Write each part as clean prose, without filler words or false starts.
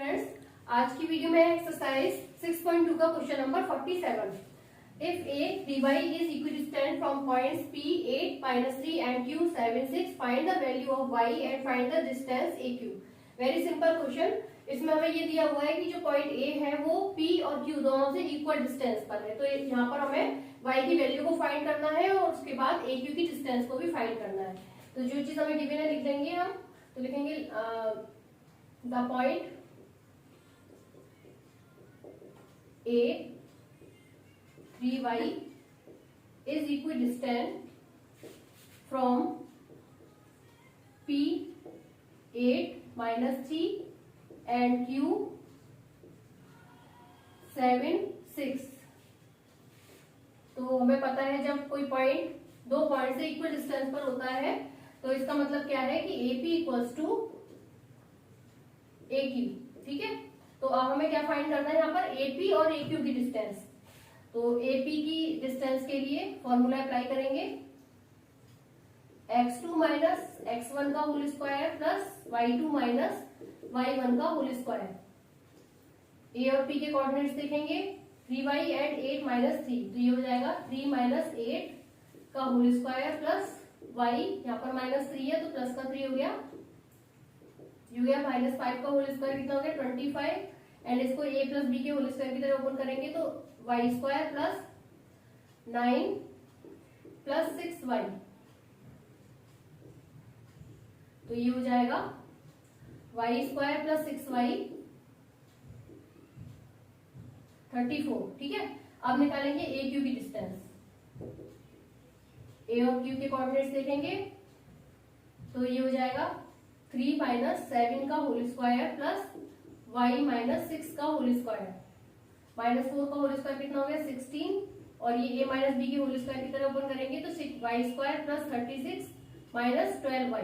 Friends, आज की video में एक्सरसाइज 6.2 का question number 47। If A 3y is equidistant from points P 8 -3 and Q 7 6, find the value of y and find the distance AQ। Very simple question. इसमें हमें ये दिया हुआ है कि जो पॉइंट A है वो P और Q दोनों से इक्वल डिस्टेंस पर है, तो यहाँ पर हमें y की वैल्यू को फाइंड करना है और उसके बाद AQ की डिस्टेंस को भी फाइंड करना है। तो जो चीज हमें गिवन है लिख देंगे हम, तो लिखेंगे the point A 3y is equidistant from P 8 -3 and Q 7 6। तो हमें पता है जब कोई पॉइंट दो पॉइंट से इक्वल डिस्टेंस पर होता है तो इसका मतलब क्या है कि AP इक्वल्स टू AQ। ठीक है, तो अब हमें क्या फाइंड करना है यहाँ पर AP और AQ की डिस्टेंस। तो AP की डिस्टेंस के लिए फॉर्मूला अप्लाई करेंगे, x2 माइनस x1 का whole square plus y2 minus y1 का होल स्क्वायर। A और P के कोऑर्डिनेट्स देखेंगे 3y एंड 8 -3, तो ये हो जाएगा 3 - 8 का होल स्क्वायर प्लस y, यहाँ पर -3 है तो प्लस का 3 हो गया, ये हो गया -5 का होल स्क्वायर कितना हो गया 25, एंड इसको a प्लस b के होल स्क्वायर की तरह ओपन करेंगे तो y square plus 9 plus 6y, तो ये हो जाएगा y स्क्वायर प्लस 6y 34। ठीक है, अब निकालेंगे AQ की डिस्टेंस। A और Q के कोऑर्डिनेट्स देखेंगे तो ये हो जाएगा 3 - 7 का होल स्क्वायर प्लस y - 6 का होल स्क्वायर, -4 का होल स्क्वायर कितना हो गया 16, और ये a माइनस बी के होल स्क्वायर की तरह ओपन करेंगे तो y square plus 36 minus 12y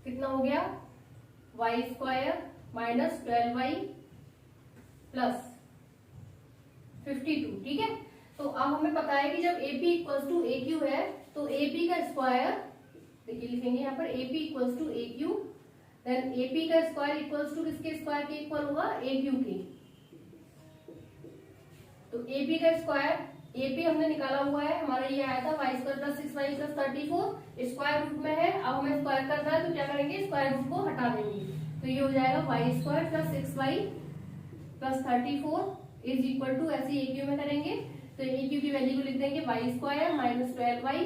कितना हो गया y square minus 12y plus 52। ठीक है, तो अब हमें पता है कि जब AP इक्वल्स टू AQ है तो AP का स्क्वायर, देखिए लिखेंगे यहाँ पर AP equals to AQ, then AP का स्क्वायर इक्वल्स टू किसके स्क्वायर के इक्वल होगा AQ के। तो AP का स्क्वायर, AP हमने निकाला हुआ है, हमारा ये आया था y square plus 6y plus 34, square root में है, अब हमें स्क्वायर करना है तो क्या करेंगे स्क्वायर रूट को हटा देंगे, तो ये हो जाएगा y square plus 6y plus 34 is equal to, ऐसे AQ में करेंगे तो AQ की वैल्यू को लिख देंगे y square minus 12y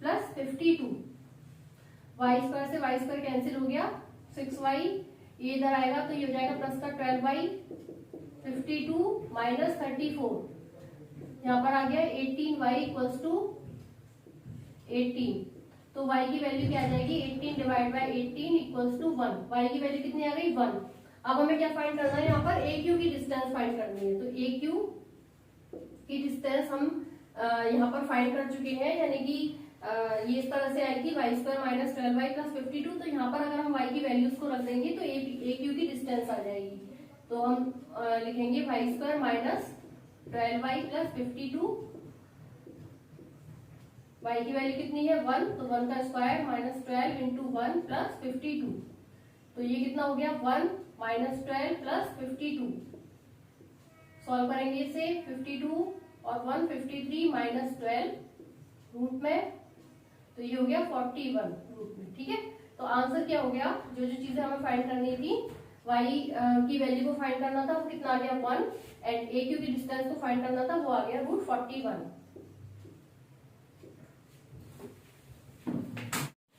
plus 52, y square से y स्क्वायर कैंसिल हो गया 6y, ये इधर आएगा तो ये हो जाएगा प्लस का 12y 52 माइनस 34, यहाँ पर आ गया 18y इक्वल्स टू 18, तो y की वैल्यू क्या आ जाएगी 18 divide by 18 equals to 1। y की वैल्यू कितनी आ गई 1। अब हमें क्या फाइंड करना है यहाँ पर AQ की डिस्टेंस फाइंड करनी है, तो AQ की डिस्टेंस हम यहाँ पर फाइंड कर चुके हैं, यानी कि ये इस तरह से आएगी y square minus 12y plus 52, तो यहाँ पर अगर हम y की वैल्यूज को रख देंगे तो AQ की डिस्टेंस आ जाएगी, तो हम लिखेंगे y square minus 12y plus 52, y की वैल्यू कितनी है 1, तो 1 का स्क्वायर माइनस 12 इंटू 1 प्लस 52, तो ये कितना हो गया 1 माइनस 12 प्लस 52। सॉल्व करेंगे इसे 52 और 1 53 माइनस 12 रूट में, तो ये हो गया 41 रूट में। ठीक है, तो आंसर क्या हो गया, जो जो चीजें हमें फाइंड करनी थी y की वैल्यू को फाइंड करना था वो कितना आ गया 1, एंड AQ की डिस्टेंस को फाइंड करना था वो आ गया root 41।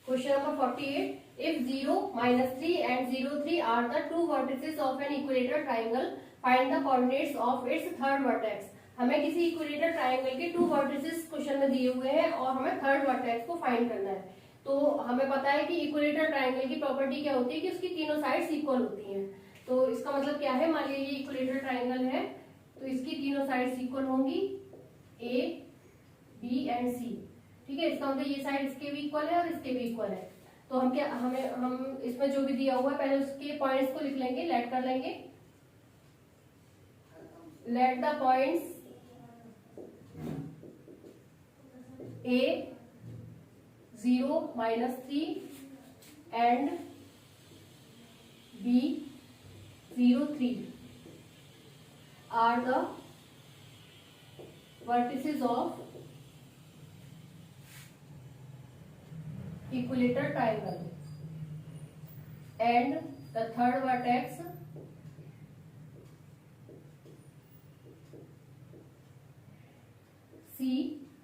Question number 48. If 0, -3 and 0, 3 are the two vertices of an equilateral triangle, find the coordinates of its third vertex. हमें किसी इक्विलेटरल ट्रायंगल के टू वर्टिसेस क्वेश्चन में दिए हुए हैं और हमें थर्ड वर्टेक्स को फाइंड करना है। तो हमें पता है कि इक्विलेटरल ट्रायंगल की प्रॉपर्टी क्या होती है कि उसकी तीनों साइड्स इक्वल होती हैं। तो इसका मतलब क्या है, मान लीजिए ये इक्विलेटरल ट्रायंगल है तो इसकी तीनों साइड्स इक्वल होंगी A, B एंड C। ठीक है, इसका मतलब ये साइड इसके भी इक्वल है और इसके भी इक्वल है। तो हम इसमें जो भी दिया हुआ है पहले उसके पॉइंट्स को लिख लेंगे, लेट कर लेंगे, let the points A 0 -3 and B03 are the vertices of equilateral triangle, and the third vertex C,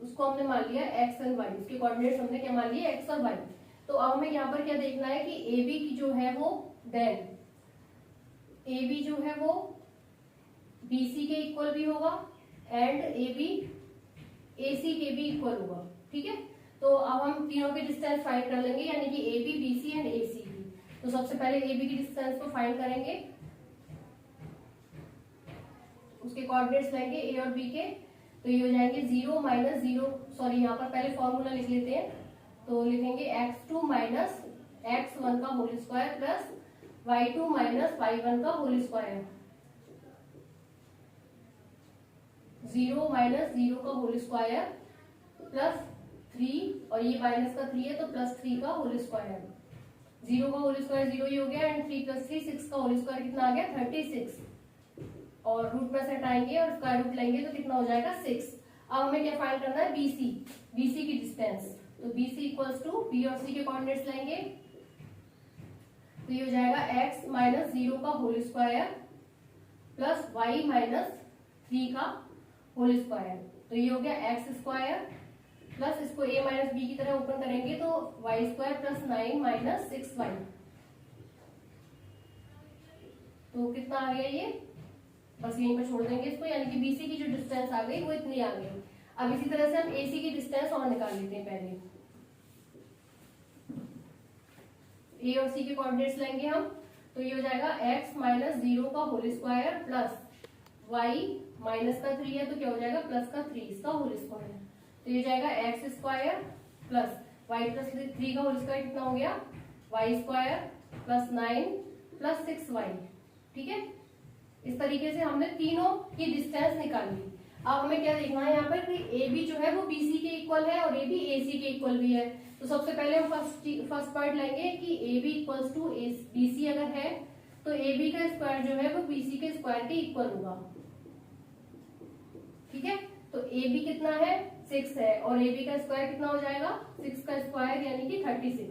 उसको हमने मान लिया x एंड y, उसके कोऑर्डिनेट्स हमने क्या मान लिए x और y। तो अब हमें यहाँ पर क्या देखना है कि AB की जो है वो देन AB जो है वो BC के इक्वल भी होगा एंड AB AC के भी इक्वल होगा। ठीक है, तो अब हम तीनों के डिस्टेंस फाइंड कर लेंगे, यानी कि AB, BC एंड AC की। तो सबसे पहले AB की डिस्टेंस को फाइंड करेंगे, उसके कोऑर्डिनेट्स लेंगे A और B के। तो ये हो जाएंगे 0 माइनस 0, सॉरी यहाँ पर पहले फॉर्मूला लिख लेते हैं। तो लिखेंगे x2 माइनस x1 का whole square plus y2 minus y1 का होल स्क्वायर, 0 माइनस 0 का होल स्क्वायर प्लस 3, और ये माइनस का 3 है तो प्लस 3 का होल स्क्वायर। 0 का होल स्क्वायर 0 ही हो गया एंड 3 प्लस 3 6 का होल स्क्वायर कितना आ गया 36, और रूट में से हटाएंगे और स्क्वायर रूट लेंगे तो कितना हो जाएगा 6। अब हमें क्या फाइंड करना है BC की डिस्टेंस। तो BC इक्वल्स टू B और C के कोऑर्डिनेट्स लेंगे, तो ये हो जाएगा x माइनस 0 का whole square plus y minus 3 का होल स्क्वायर। तो ये हो गया x स्क्वायर प्लस इसको a माइनस b की तरह ओपन करेंगे तो y square plus 9 minus 6y। तो कितना आ गया ये, बस यहीं पर छोड़ देंगे इसको, यानी कि BC की जो डिस्टेंस आ गई वो इतनी आ गई। अब इसी तरह से हम AC की डिस्टेंस और निकाल लेते हैं। पहले A और C के कोऑर्डिनेट्स लेंगे हम, तो ये हो जाएगा x माइनस 0 का whole square plus y minus का 3 है तो क्या हो जाएगा प्लस का 3 इसका होल स्क्वायर। तो ये जाएगा x square plus y plus 3 का होल स्क्वायर कितना हो गया y square plus 9 plus 6y। ठीक है, इस तरीके से हमने तीनों की डिस्टेंस निकाल ली। अब हमें क्या देखना है यहाँ पर कि AB जो है वो BC के इक्वल है और AB AC के इक्वल भी है। तो सबसे पहले हम फर्स्ट पार्ट लेंगे कि AB इक्वल्स टू BC अगर है तो AB का स्क्वायर जो है वो BC के स्क्वायर के इक्वल होगा। ठीक है, तो AB कितना है 6 है और AB का स्क्वायर कितना हो जाएगा 6 का स्क्वायर यानी कि 36,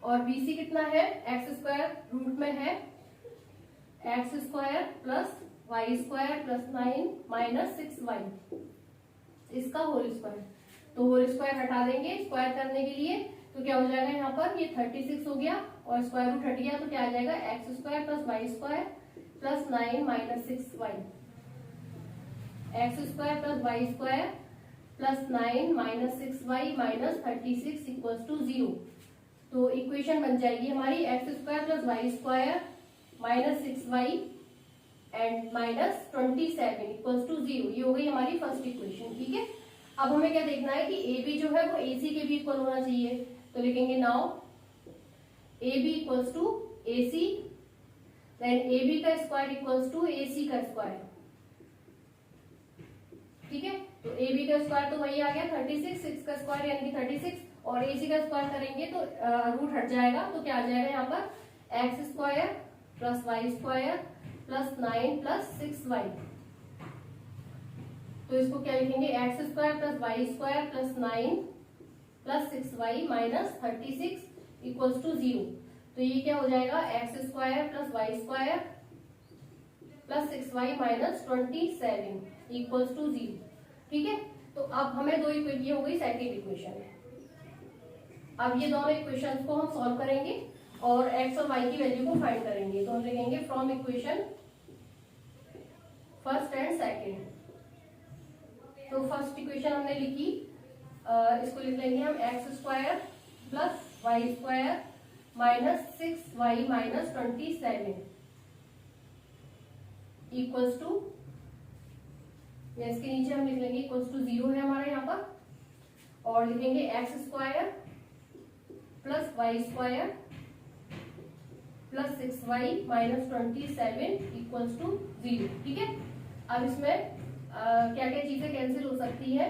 और BC कितना है x स्क्वायर रूट में है x square plus y square plus 9 minus 6y इसका होल स्क्वायर। तो होल स्क्वायर हटा देंगे स्क्वायर करने के लिए, तो क्या हो जाएगा यहाँ पर ये 36 हो गया और स्क्वायर रूट हट गया तो क्या आ जाएगा x square plus y square plus 9 minus 6y। x square plus y square plus 9 minus 6y minus 36 equals to 0। तो इक्वेशन बन जाएगी हमारी x square plus y square minus 6y and minus 27 equals to 0। ये हो गई हमारी first equation. ठीक है, अब हमें क्या देखना है कि AB जो है वो AC के भी इक्वल होना चाहिए। तो लिखेंगे now AB equals to AC, then AB का स्क्वायर इक्वल्स टू AC का स्क्वायर। ठीक है, तो AB का स्क्वायर तो वही आ गया 36, 6 का स्क्वायर यानी कि 36, और AC का स्क्वायर करेंगे तो रूट हट जाएगा तो क्या आ जाएगा यहाँ पर x square plus y square plus 9 plus 6y। तो इसको क्या लिखेंगे x square plus y square plus 9 plus 6y minus 36 equals to 0। तो ये क्या हो जाएगा x square plus y square plus 6y minus 27 equals to 0। ठीक है, तो अब हमें दो इक्वेशन हो गई सेकेंड इक्वेशन। अब ये दोनों इक्वेशंस को हम सॉल्व करेंगे और x और y की वैल्यू को फाइंड करेंगे। तो हम लिखेंगे from equation first and second. तो फर्स्ट इक्वेशन हमने लिखी, इसको लिख लेंगे हम x square plus y square minus 6y minus 27 equals to, या इसके नीचे हम लिख लेंगे इक्वल्स टू 0 है हमारा यहाँ पर, और लिखेंगे x square plus y square plus 6y minus 27 equals to 0। ठीक है, अब इसमें क्या क्या चीजें कैंसिल हो सकती है।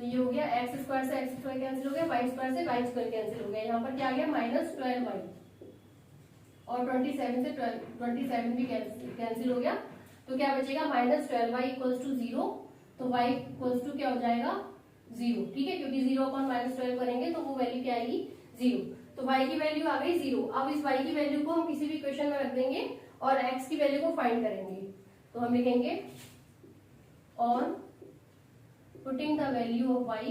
तो ये हो गया एक्स स्क्वायर से एक्स स्क्वायर कैंसिल हो गया, वाई स्क्वायर से वाई स्क्वायर कैंसिल हो गया। यहाँ पर क्या आ गया -12y और 27 से 27 भी कैंसिल हो गया। तो क्या बचेगा -12y इक्वल्स टू 0। तो y इक्वल्स टू क्या हो जाएगा 0, ठीक है, क्योंकि 0 अपॉन -12 करेंगे तो वो वैल्यू क्या आएगी 0। तो y की वैल्यू आ गई 0। अब इस y की वैल्यू को हम किसी भी इक्वेशन में रख देंगे और x की वैल्यू को फाइंड करेंगे। तो हम लिखेंगे on putting the value of y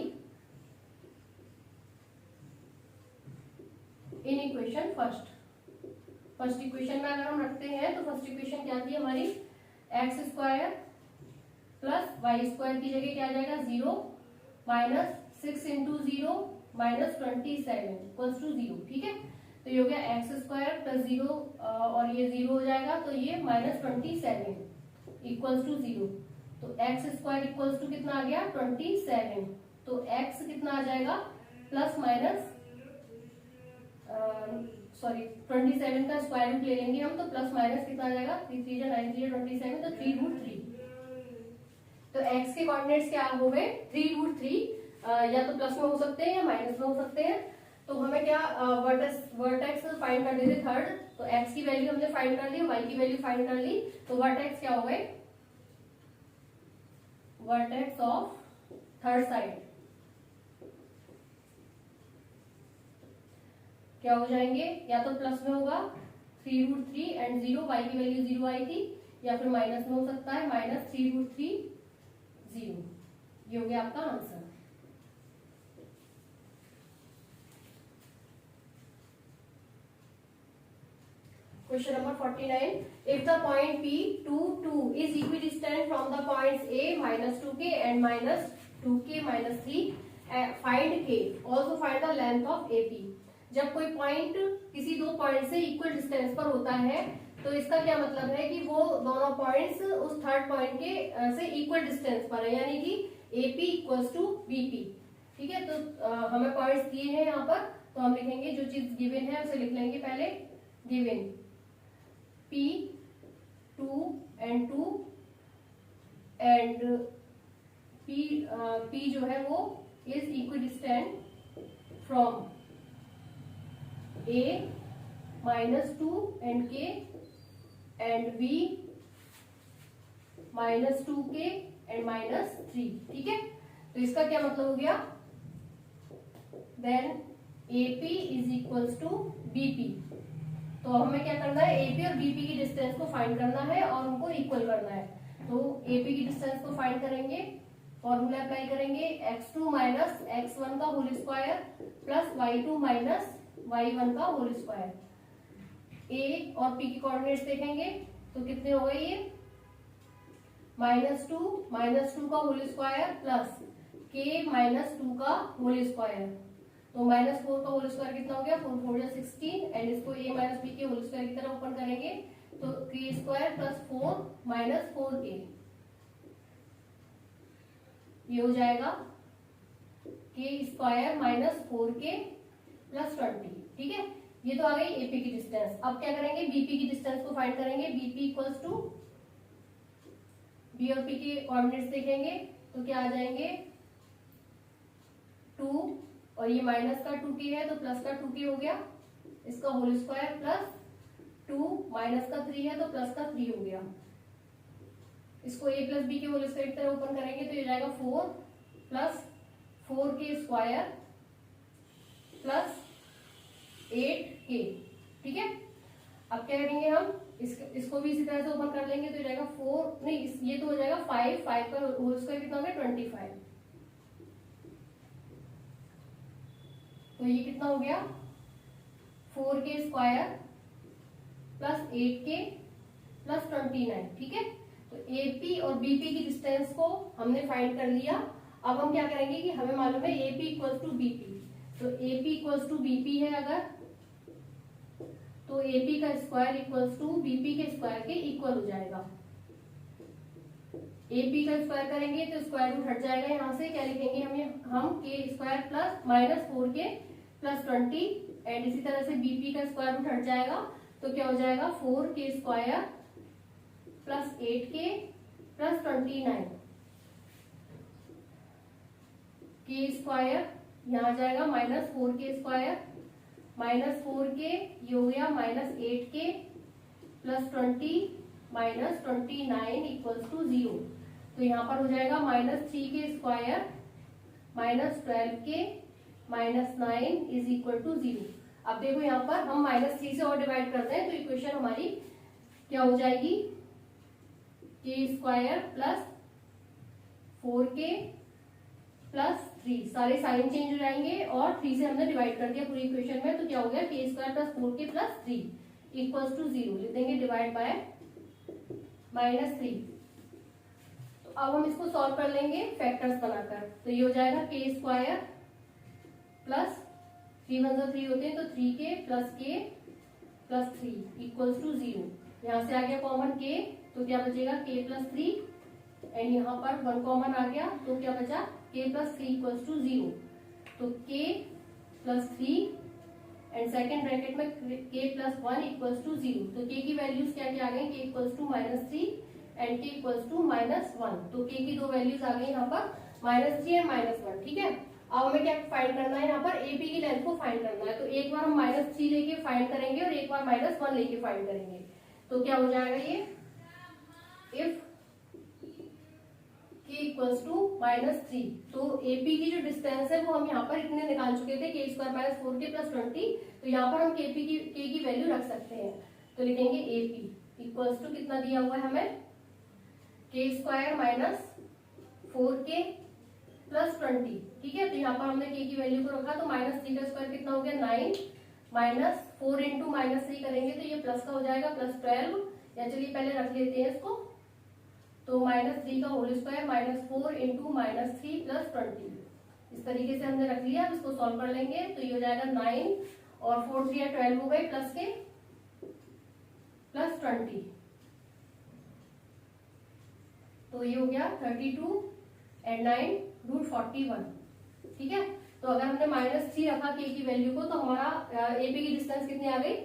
in equation first equation में अगर हम रखते हैं तो फर्स्ट इक्वेशन क्या थी हमारी, x square plus y square की जगह क्या आ जाएगा 0 minus 6 into 0 minus 27 equals to 0, ठीक है। तो ये हो गया एक्स स्क्वायर प्लस 0 और ये 0 हो जाएगा, तो ये -27 इक्वल्स टू 0। तो एक्स स्क्वायर इक्वल्स टू कितना आ गया 27। तो एक्स कितना आ जाएगा प्लस माइनस 27 का स्क्वायर रूट ले लेंगे हम, तो प्लस माइनस कितना आ जाएगा 3 3 9 3 27, तो 3√3। तो x के कोऑर्डिनेट्स क्या हो गए 3√3, या तो प्लस में हो सकते हैं या माइनस में हो सकते हैं। तो हमें क्या वर्टेक्स फाइंड कर देते थर्ड। तो x की वैल्यू हमने फाइंड कर ली, y की वैल्यू फाइंड कर ली, तो वर्टेक्स क्या हो गए वर्टेक्स ऑफ थर्ड साइड क्या हो जाएंगे, या तो प्लस में होगा 3√3 एंड 0, y की वैल्यू 0 आई थी, या फिर माइनस में हो सकता है -3√3 0। ये हो गया आपका answer. Question number 49. If the point P 2 is equidistant from the points A -2k and -2k -3, find k. Also find the length of AP. जब कोई पॉइंट किसी दो पॉइंट से इक्वल डिस्टेंस पर होता है तो इसका क्या मतलब है कि वो दोनों पॉइंट्स उस थर्ड पॉइंट के से इक्वल डिस्टेंस पर है, यानी कि AP इक्वल्स टू BP, ठीक है। तो हमें पॉइंट्स दिए हैं यहाँ पर, तो हम लिखेंगे जो चीज गिवन है उसे लिख लेंगे पहले। Given P 2 and 2 and P जो है वो is equidistant from A -2 and K and B -2K and -3, ठीक है। तो इसका क्या मतलब हो गया, then AP is equals to BP। तो हमें क्या करना है AP और BP की डिस्टेंस को फाइंड करना है और उनको इक्वल करना है। तो AP की डिस्टेंस को फाइंड करेंगे, फॉर्मूला अप्लाई करेंगे x2 माइनस x1 का whole square plus y2 minus y1 का होल स्क्वायर। A और P की कोऑर्डिनेट्स देखेंगे तो कितने हो गए ये -2 का होल स्क्वायर प्लस k -2 का होल स्क्वायर। तो -4 का होल स्क्वायर कितना हो गया 4 4 जा 16 एंड इसको a माइनस b के होल स्क्वायर की तरह ओपन करेंगे तो k square plus 4 minus 4k, ये हो जाएगा k square minus 4k plus 20, ठीक है। ये तो आ गई AP की डिस्टेंस। अब क्या करेंगे BP की डिस्टेंस को फाइंड करेंगे। BP इक्वल्स टू B और P के कोऑर्डिनेट्स देखेंगे तो क्या आ जाएंगे 2 और ये माइनस का 2k है तो प्लस का 2k हो गया, इसका होल स्क्वायर प्लस 2 माइनस का 3 है तो प्लस का 3 हो गया। इसको a प्लस b के होल स्क्वायर की तरह ओपन करेंगे तो ये जाएगा 4 plus 4k square plus 8k, ठीक है। अब क्या करेंगे हम इसको भी इसी तरह से ओपन कर लेंगे तो ये जाएगा 4 नहीं ये तो हो जाएगा 5 का होल स्क्वायर कितना हो गया 25। तो ये कितना हो गया 4k square plus 8k plus 29, ठीक है। तो AP और BP की डिस्टेंस को हमने फाइंड कर लिया। अब हम क्या करेंगे कि हमें मालूम है AP इक्वल्स टू BP, तो AP इक्वल्स टू BP है अगर तो AP का स्क्वायर इक्वल्स टू BP के स्क्वायर के इक्वल हो जाएगा। AP का स्क्वायर करेंगे तो स्क्वायर रूट हट जाएगा, यहाँ से क्या लिखेंगे हम k square plus -4k plus 20 and इसी तरह से BP का स्क्वायर रूट हट जाएगा तो क्या हो जाएगा 4k square plus 8k plus 29, के स्क्वायर, यहाँ जाएगा -4k² -4k, ये हो गया -8k प्लस 20 -29 इक्वल्स टू 0। तो यहाँ पर हो जाएगा -3k² -12k -9 is equal to 0। अब देखो यहाँ पर हम -3 से और डिवाइड करते हैं तो इक्वेशन हमारी क्या हो जाएगी, k² प्लस 4k प्लस 3, सारे साइन चेंज हो जाएंगे और 3 से हमने डिवाइड कर दिया पूरी इक्वेशन में, तो क्या हो गया k² plus 4k plus 3 equals to 0। लिख देंगे डिवाइड बाय -3। तो अब हम इसको सॉल्व कर लेंगे फैक्टर्स बनाकर, तो ये हो जाएगा k² प्लस 3 1 3 होते हैं तो 3k plus k plus 3 equals to 0। यहाँ से आ गया कॉमन k, तो क्या बचेगा k प्लस 3 एंड यहाँ पर 1 कॉमन आ गया तो क्या बचा k प्लस 3 इक्वल्स टू 0। तो k plus 3 and second bracket में k प्लस 1 इक्वल्स टू 0। तो k की वैल्यूज क्या क्या आ गई, k equals to -3 and k equals to -1। तो k की दो वैल्यूज आ गई यहाँ पर -3 एंड -1। ठीक है, अब हमें क्या फाइंड करना है, यहाँ पर AP की लेंथ को फाइंड करना है। तो एक बार हम -3 लेके फाइंड करेंगे और एक बार -1 लेके फाइंड करेंगे। तो क्या हो जाएगा ये, इफ k इक्वल्स टू -3, तो AP की जो डिस्टेंस है वो हम यहाँ पर इतने निकाल चुके थे, k² - 4k प्लस 20। तो यहाँ पर हम k की वैल्यू रख सकते हैं। तो लिखेंगे AP इक्वल्स टू कितना दिया हुआ है हमें, k² - 4k प्लस 20। ठीक है, तो यहाँ पर हमने k की वैल्यू को रखा, तो -3 का स्क्वायर कितना हो गया 9 -4 इंटू -3 करेंगे तो ये प्लस का हो जाएगा +12, या चलिए पहले रख लेते हैं इसको। तो -3 का होल स्क्वायर -4 इंटू -3 प्लस 20, इस तरीके से हमने रख लिया। अब इसको सॉल्व कर लेंगे तो ये हो जाएगा 9 और 4 3 12 हो गए प्लस के प्लस 20, तो ये हो गया 32 एंड 9 √41। ठीक है, तो अगर हमने -3 रखा k की वैल्यू को तो हमारा AP की डिस्टेंस कितनी आ गई,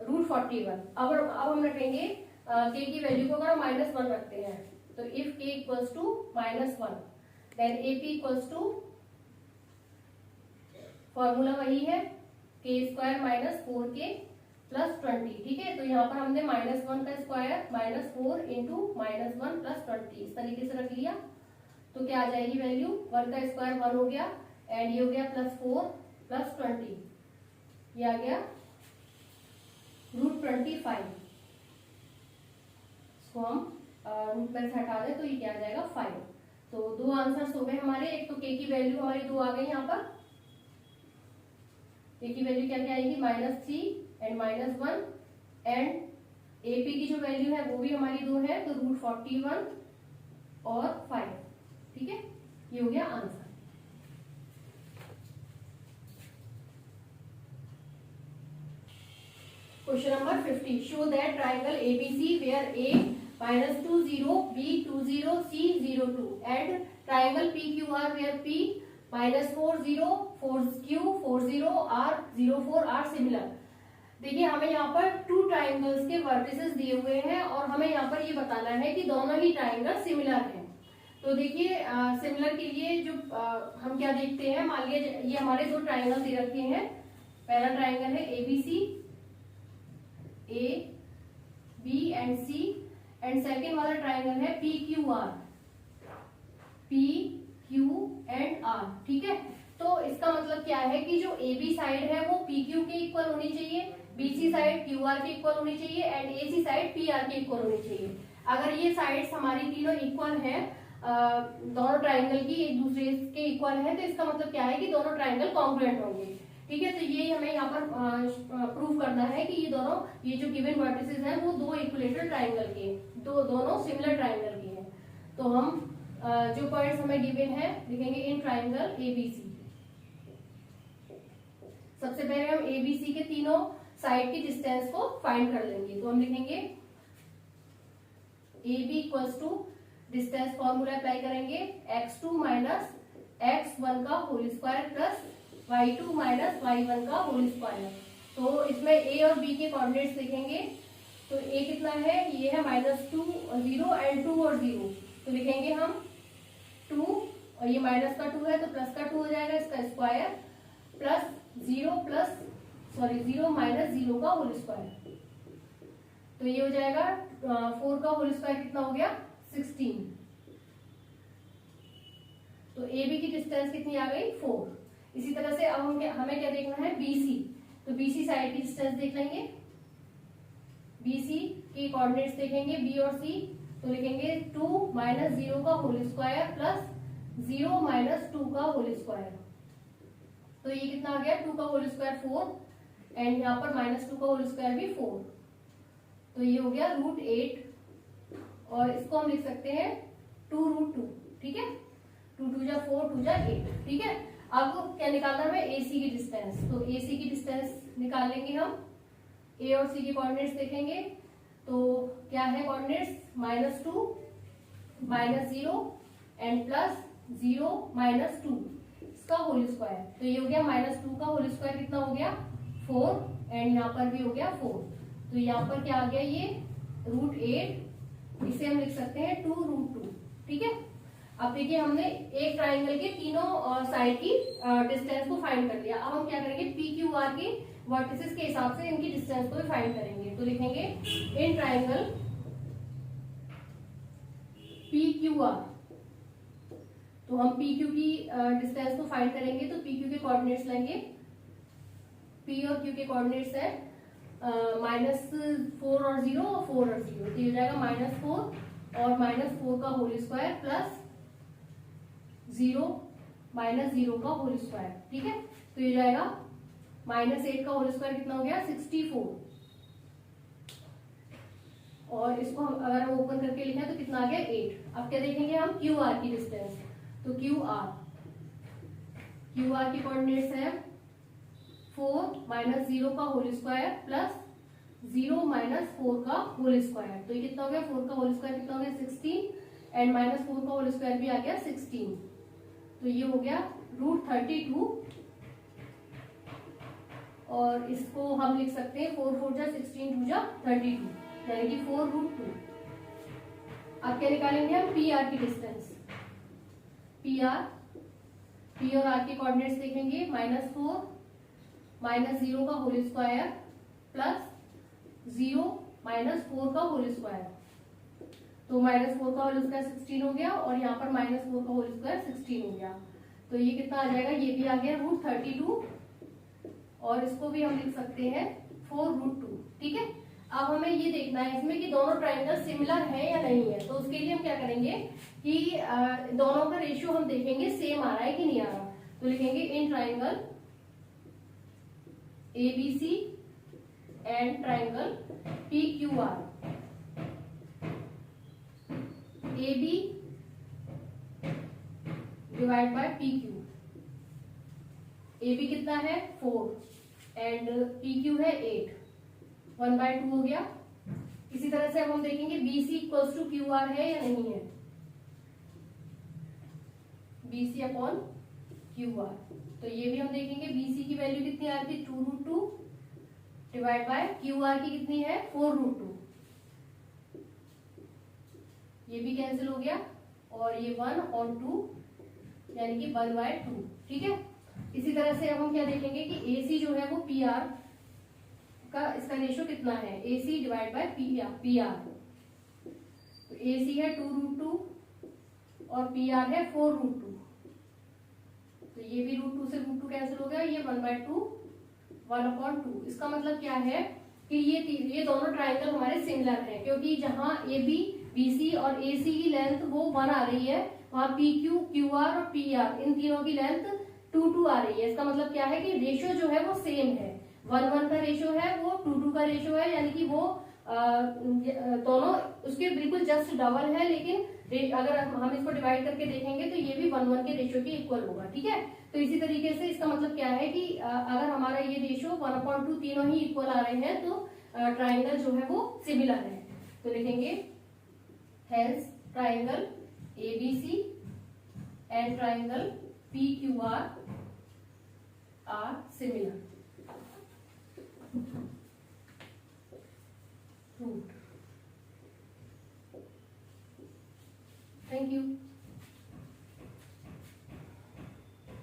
√41। अब हम रखेंगे k की वैल्यू को, अगर हम -1 रखते हैं तो if k equals to -1 then AP equals to, formula वही है k² - 4k प्लस 20। ठीक है, तो यहाँ पर हमने -1 का स्क्वायर -4 इंटू -1 प्लस 20 इस तरीके से रख लिया। तो क्या आ जाएगी वैल्यू, 1 का स्क्वायर 1 हो गया एंड ये हो गया +4 प्लस 20, ये आ गया √25। इसको हम रूट में से हटा दें तो ये क्या आ जाएगा 5। तो दो आंसर्स हो गए हमारे, एक तो k की वैल्यू हमारी 2 आ गई, यहाँ पर k की वैल्यू क्या क्या आएगी -3 एंड -1 एंड AP की जो वैल्यू है वो भी हमारी 2 है, तो √41 और 5। ठीक है, ये हो गया answer. Question number 50, show that triangle ABC where A -20 B 20 C 02 and triangle PQR where P -40 4Q 40 R 04 are similar. देखिए हमें यहाँ पर 2 ट्राइंगल्स के वर्टिसेस दिए हुए हैं और हमें यहाँ पर ये बताना है कि दोनों ही ट्राइंगल सिमिलर हैं। तो देखिए सिमिलर के लिए जो हम क्या देखते हैं, मान लीजिए ये हमारे 2 ट्राइंगल दे रखे हैं। पहला ट्राइंगल है ABC A B and C and second वाला ट्राइंगल है PQR P Q and R। ठीक है, तो इसका मतलब क्या है कि जो AB साइड है वो PQ के इक्वल होनी चाहिए, BC साइड QR के इक्वल होनी चाहिए एंड AC साइड PR के इक्वल होनी चाहिए। अगर ये साइड्स हमारी तीनों इक्वल हैं, दोनों ट्राइंगल की एक दूसरे के इक्वल है, तो इसका मतलब क्या है कि दोनों ट्राइंगल कॉन्ग्रुएंट होंगे। ठीक है, तो ये हमें यहाँ पर प्रूव करना है कि ये जो गिवन वर्टिसेस हैं वो 2 इक्विलेटरल ट्राइंगल के, दोनों सिमिलर ट्राइंगल के हैं। तो हम जो पॉइंट्स हमें गिवन है लिखेंगे इन ट्राइंगल ABC। सबसे पहले हम ABC के तीनों साइड की डिस्टेंस को फाइंड कर लेंगे। तो हम लिखेंगे AB equals to distance formula apply करेंगे x2 माइनस x1 का whole square plus y2 minus y1 का होल स्क्वायर। तो इसमें a और b के कोऑर्डिनेट्स लिखेंगे। तो a कितना है, ये है -2 0 एंड 2 और 0। तो लिखेंगे हम 2 और ये माइनस का 2 है तो प्लस का 2 हो जाएगा, इसका स्क्वायर प्लस 0 माइनस 0 का होल स्क्वायर। तो ये हो जाएगा 4 का होल स्क्वायर कितना हो गया 16। तो ए बी की डिस्टेंस कितनी आ गई 4। इसी तरह से अब हमें क्या देखना है BC। तो BC साइड की डिस्टेंस देख लेंगे। BC के कोऑर्डिनेट्स देखेंगे B और C, तो लिखेंगे 2 माइनस 0 का होल स्क्वायर प्लस 0 माइनस 2 का होल स्क्वायर। तो ये कितना आ गया 2 का होल स्क्वायर 4 एंड यहाँ पर माइनस 2 का होल स्क्वायर भी 4। तो ये हो गया √8 और इसको हम लिख सकते हैं 2√2। ठीक है, 2 2 जा 4 2 जा 8। ठीक है, अब क्या निकालना है AC की डिस्टेंस। तो AC की डिस्टेंस निकाल लेंगे हम। A और C के कोऑर्डिनेट्स देखेंगे तो क्या है कोऑर्डिनेट्स -2 -0 एंड प्लस 0 -2 इसका होल स्क्वायर। तो ये हो गया -2 का होल स्क्वायर कितना हो गया 4 एंड यहाँ पर भी हो गया 4। तो यहाँ पर क्या आ गया ये √8, इसे हम लिख सकते हैं 2√2। ठीक है, अब देखिए हमने एक ट्राइंगल के तीनों साइड की डिस्टेंस को फाइंड कर लिया। अब हम क्या करेंगे PQR के वर्टिसेस के हिसाब से इनकी डिस्टेंस को भी फाइंड करेंगे। तो लिखेंगे इन ट्राइंगल PQR। तो हम PQ की डिस्टेंस को फाइंड करेंगे। तो PQ के कोऑर्डिनेट्स लेंगे। P और Q के कोऑर्डिनेट्स है -4 और 0 और 4 और 0। तो ये हो जाएगा -4 और -4 का होल स्क्वायर प्लस 0 -0 का होल स्क्वायर। ठीक है, तो ये जाएगा -8 का होल स्क्वायर कितना हो गया 64। और इसको हम अगर हम ओपन करके लिखें तो कितना आ गया 8। अब क्या देखेंगे हम QR की डिस्टेंस। तो QR की कोऑर्डिनेट्स है 4 -0 का होल स्क्वायर प्लस 0 -4 का होल स्क्वायर। तो ये कितना हो गया 4 का होल स्क्वायर कितना हो गया 16 एंड -4 का होल स्क्वायर भी आ गया 16। तो ये हो गया √32 और इसको हम लिख सकते हैं 4 4 जा 16 2 जा 32 यानी कि 4√2। अब क्या निकालेंगे हम PR की डिस्टेंस। P और R के कोऑर्डिनेट्स देखेंगे -4 -0 का होल स्क्वायर प्लस 0 -4 का होल स्क्वायर। तो -4 का होल स्क्वायर 16 हो गया और यहाँ पर -4 का होल स्क्वायर 16 हो गया। तो ये कितना आ जाएगा ये भी आ गया √32 और इसको भी हम लिख सकते हैं 4√2। ठीक है, अब हमें ये देखना है इसमें कि दोनों ट्राइंगल सिमिलर है या नहीं है। तो उसके लिए हम क्या करेंगे कि दोनों का रेशियो हम देखेंगे सेम आ रहा है कि नहीं आ रहा। तो लिखेंगे in triangle ABC and triangle PQR। AB divide by PQ। AB कितना है 4 एंड PQ है 8, 1/2 हो गया। इसी तरह से अब हम देखेंगे BC इक्वल्स टू QR है या नहीं है। BC upon QR। तो ये भी हम देखेंगे BC की वैल्यू कितनी आ रही थी 2√2 डिवाइड बाय QR की कितनी है 4√2। ये भी कैंसिल हो गया और ये 1 और 2 यानी कि 1/2। ठीक है, इसी तरह से अब हम क्या देखेंगे कि AC जो है वो PR का इसका रेशियो कितना है AC डिवाइड बाय PR। तो AC है 2√2 और PR है 4√2। तो ये भी √2 से √2 कैंसिल हो गया, ये 1/2 1/2। इसका मतलब क्या है कि ये दोनों ट्राइंगल हमारे सिमिलर हैं क्योंकि जहां AB BC और AC की लेंथ वो 1 आ रही है, वहां PQ QR और PR इन तीनों की लेंथ 2 2 आ रही है। इसका मतलब क्या है कि रेशियो जो है वो सेम है, 1 1 का रेशियो है वो 2 2 का रेशियो है, यानी कि वो दोनों उसके बिल्कुल जस्ट डबल है। लेकिन अगर हम इसको डिवाइड करके देखेंगे तो ये भी 1 1 के रेशियो के इक्वल होगा। ठीक है, तो इसी तरीके से इसका मतलब क्या है कि अगर हमारा ये रेशियो 1/2 तीनों ही इक्वल आ रहे हैं तो ट्राइंगल जो है वो सिमिलर है। तो लिखेंगे hence triangle ABC and triangle PQR are similar. Thank you.